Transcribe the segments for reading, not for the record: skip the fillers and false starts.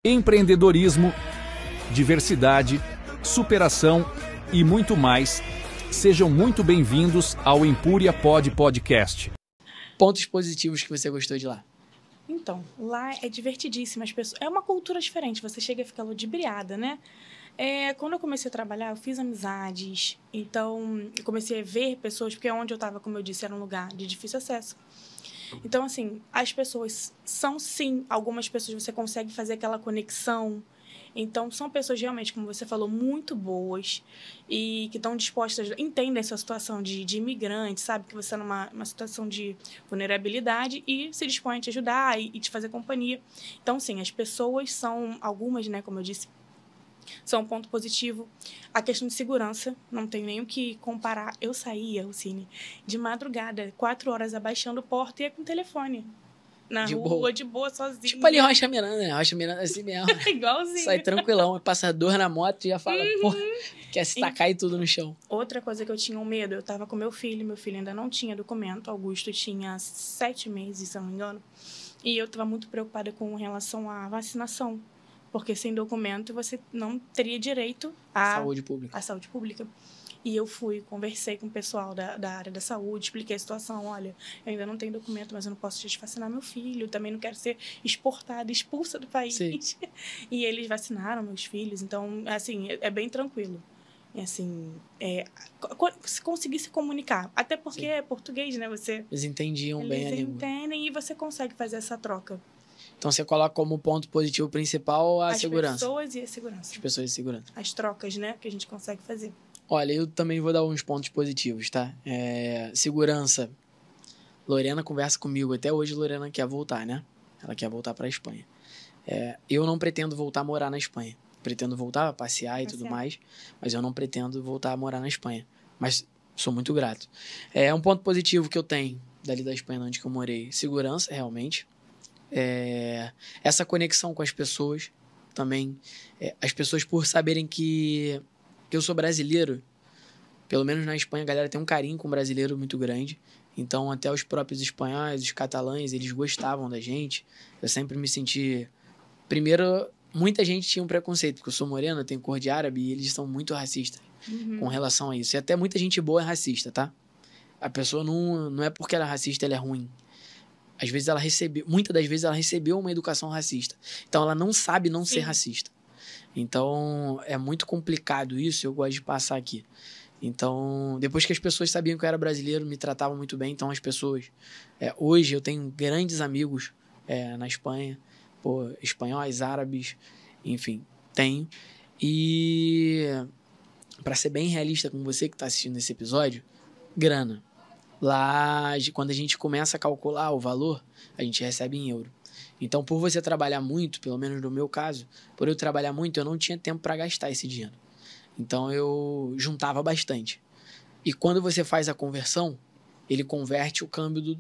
empreendedorismo, diversidade, superação e muito mais. Sejam muito bem-vindos ao Empúria Podcast. Pontos positivos que você gostou de lá? Então, lá é divertidíssimo. As pessoas... É uma cultura diferente, você chega e fica ludibriada, né? Quando eu comecei a trabalhar, eu fiz amizades. Então, eu comecei a ver pessoas, porque onde eu estava, como eu disse, era um lugar de difícil acesso. Então, assim, as pessoas são, sim, algumas pessoas você consegue fazer aquela conexão. Então, são pessoas realmente, como você falou, muito boas e que estão dispostas, entendem essa situação de imigrante, sabe? Que você está numa situação de vulnerabilidade e se dispõem a te ajudar e te fazer companhia. Então, sim, as pessoas são, algumas, né, como eu disse, são um ponto positivo. A questão de segurança, não tem nem o que comparar. Eu saía, Lucine, de madrugada, 4 horas abaixando porta e ia com o telefone. Na rua, de boa, sozinha. Tipo ali Rocha Miranda, né? Rocha Miranda é assim mesmo. Igualzinho. Sai tranquilão, passa dor na moto e já fala, porra, quer se tacar e tudo no chão. Outra coisa que eu tinha um medo, eu tava com meu filho ainda não tinha documento, Augusto tinha 7 meses, se eu não me engano, e eu tava muito preocupada com relação à vacinação, porque sem documento você não teria direito à saúde pública. E eu conversei com o pessoal da área da saúde, expliquei a situação. Olha, eu ainda não tenho documento, mas eu não posso vacinar meu filho. Também não quero ser exportada, expulsa do país. Sim. E eles vacinaram meus filhos. Então, assim, é bem tranquilo. E, assim, se conseguir se comunicar. Até porque sim, é português, né? Eles entendiam bem a língua. Eles entendem e você consegue fazer essa troca. Então, você coloca como ponto positivo principal a segurança. As pessoas e a segurança. As pessoas e a segurança. As trocas, né? Que a gente consegue fazer. Olha, eu também vou dar uns pontos positivos, tá? Segurança. Lorena conversa comigo. Até hoje, Lorena quer voltar, né? Ela quer voltar para a Espanha. Eu não pretendo voltar a morar na Espanha. Pretendo voltar a passear e tudo mais, mas eu não pretendo voltar a morar na Espanha. Mas sou muito grato. Um ponto positivo que eu tenho dali da Espanha, onde que eu morei. Segurança, realmente. Essa conexão com as pessoas também. As pessoas, por saberem que eu sou brasileiro, pelo menos na Espanha a galera tem um carinho com o brasileiro muito grande, então até os próprios espanhóis, os catalães, eles gostavam da gente. Eu sempre me senti... Primeiro, muita gente tinha um preconceito, porque eu sou moreno, eu tenho cor de árabe e eles são muito racistas com relação a isso. E até muita gente boa é racista, tá? A pessoa não é porque ela é racista, ela é ruim. Às vezes muitas das vezes ela recebeu uma educação racista, então ela não sabe não ser racista. Então, é muito complicado isso, eu gosto de passar aqui. Então, depois que as pessoas sabiam que eu era brasileiro, me tratavam muito bem. Então, as pessoas... hoje, eu tenho grandes amigos na Espanha. Espanhóis, árabes, enfim, tenho. E, para ser bem realista com você que está assistindo esse episódio, grana. Lá, quando a gente começa a calcular o valor, a gente recebe em euro. Então, por você trabalhar muito, pelo menos no meu caso, por eu trabalhar muito, eu não tinha tempo para gastar esse dinheiro. Então, eu juntava bastante. E quando você faz a conversão, ele converte o câmbio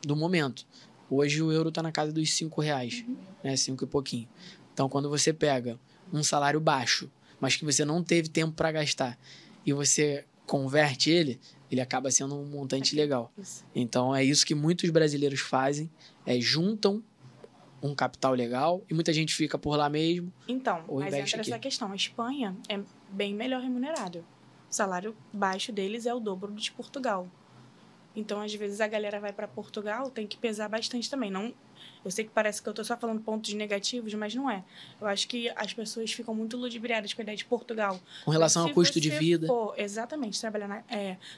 do momento. Hoje, o euro está na casa dos R$5, né? 5 e pouquinho. Então, quando você pega um salário baixo, mas que você não teve tempo para gastar, e você converte ele acaba sendo um montante legal. Então, é isso que muitos brasileiros fazem, juntam um capital legal e muita gente fica por lá mesmo. Então, mas entra essa questão. A Espanha é bem melhor remunerado. O salário baixo deles é o dobro do de Portugal. Então, às vezes, a galera vai para Portugal, tem que pesar bastante também. Não, eu sei que parece que eu estou só falando pontos negativos, mas não é. Eu acho que as pessoas ficam muito ludibriadas com a ideia de Portugal. Com relação ao custo de vida. Exatamente. Trabalhar na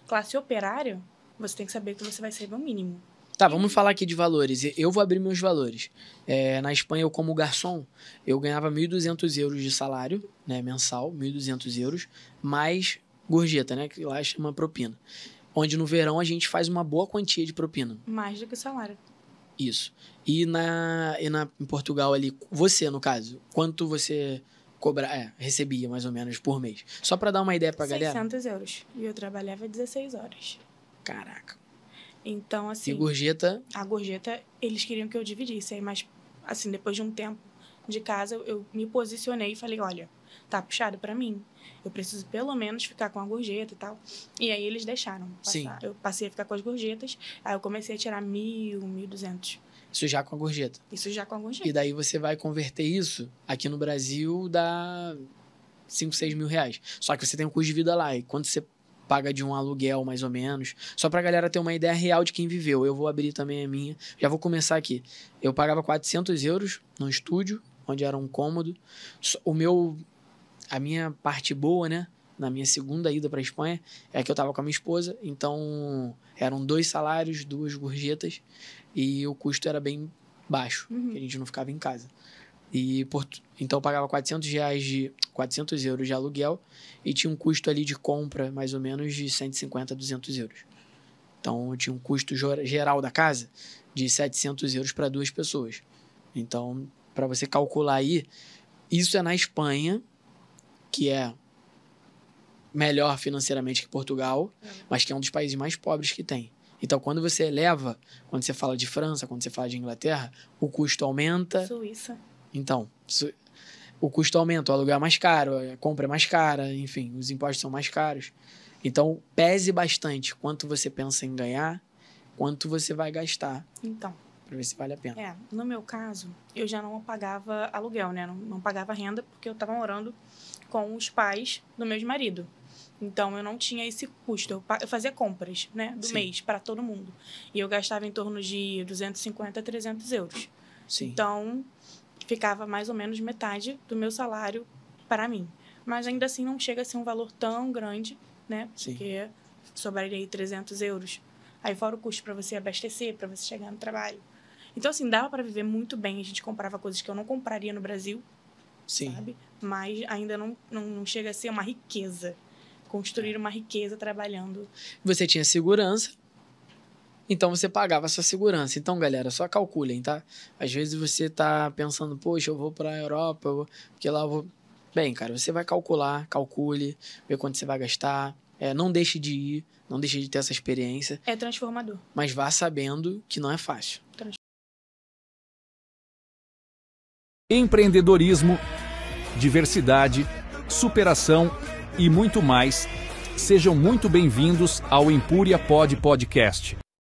classe operária, você tem que saber que você vai receber o mínimo. Tá, vamos falar aqui de valores. Eu vou abrir meus valores. Na Espanha, eu como garçom, eu ganhava 1.200 euros de salário, né, mensal, 1.200 euros, mais gorjeta, né, que lá chama propina. Onde no verão a gente faz uma boa quantia de propina. Mais do que o salário. Isso. E em Portugal ali, você, no caso, quanto você recebia mais ou menos por mês? Só para dar uma ideia pra galera. 600 euros. E eu trabalhava 16 horas. Caraca. Então, assim... E gorjeta? A gorjeta, eles queriam que eu dividisse. Aí, mas, assim, depois de um tempo de casa, eu me posicionei e falei, olha, tá puxado pra mim. Eu preciso, pelo menos, ficar com a gorjeta e tal. E aí, eles deixaram passar. Sim. Eu passei a ficar com as gorjetas. Aí, eu comecei a tirar 1.000, 1.200. Isso já com a gorjeta. Isso já com a E gorjeta. daí você vai converter isso, aqui no Brasil dá 5, 6 mil reais. Só que você tem um custo de vida lá. E quando você paga de um aluguel, mais ou menos, só pra galera ter uma ideia real de quem viveu. Eu vou abrir também a minha. Já vou começar aqui. Eu pagava 400 euros no estúdio, onde era um cômodo. A minha parte boa, né? Na minha segunda ida pra Espanha, é que eu tava com a minha esposa. Então, eram 2 salários, 2 gorjetas. E o custo era bem baixo, que a gente não ficava em casa. Então eu pagava 400 euros de aluguel e tinha um custo ali de compra mais ou menos de 150, 200 euros. Então eu tinha um custo geral da casa de 700 euros para 2 pessoas. Então, para você calcular aí, isso é na Espanha, que é melhor financeiramente que Portugal, mas que é um dos países mais pobres que tem. Então, quando você eleva, quando você fala de França, quando você fala de Inglaterra, o custo aumenta. Suíça. Então, o custo aumenta, o aluguel é mais caro, a compra é mais cara, enfim, os impostos são mais caros. Então, pese bastante quanto você pensa em ganhar, quanto você vai gastar. Então. Pra ver se vale a pena. No meu caso, eu já não pagava aluguel, né? Não pagava renda, porque eu estava morando com os pais do meu marido. Então, eu não tinha esse custo. Eu fazia compras, né? Do mês, para todo mundo. E eu gastava em torno de 250 a 300 euros. Sim. Então, ficava mais ou menos metade do meu salário para mim. Mas ainda assim, não chega a ser um valor tão grande, né? Sim. Porque sobraria aí 300 euros. Aí, fora o custo para você abastecer, para você chegar no trabalho. Então, assim, dava para viver muito bem. A gente comprava coisas que eu não compraria no Brasil, Sim. sabe? Mas ainda não chega a ser uma riqueza. Construir uma riqueza trabalhando. Você tinha segurança, então você pagava a sua segurança. Então, galera, só calculem, tá? Às vezes você tá pensando, poxa, eu vou pra Europa, porque lá eu vou... Bem, cara, você vai calcule, ver quanto você vai gastar. Não deixe de ir, não deixe de ter essa experiência. É transformador. Mas vá sabendo que não é fácil. Empreendedorismo, diversidade, superação e muito mais. Sejam muito bem-vindos ao Empúria Podcast.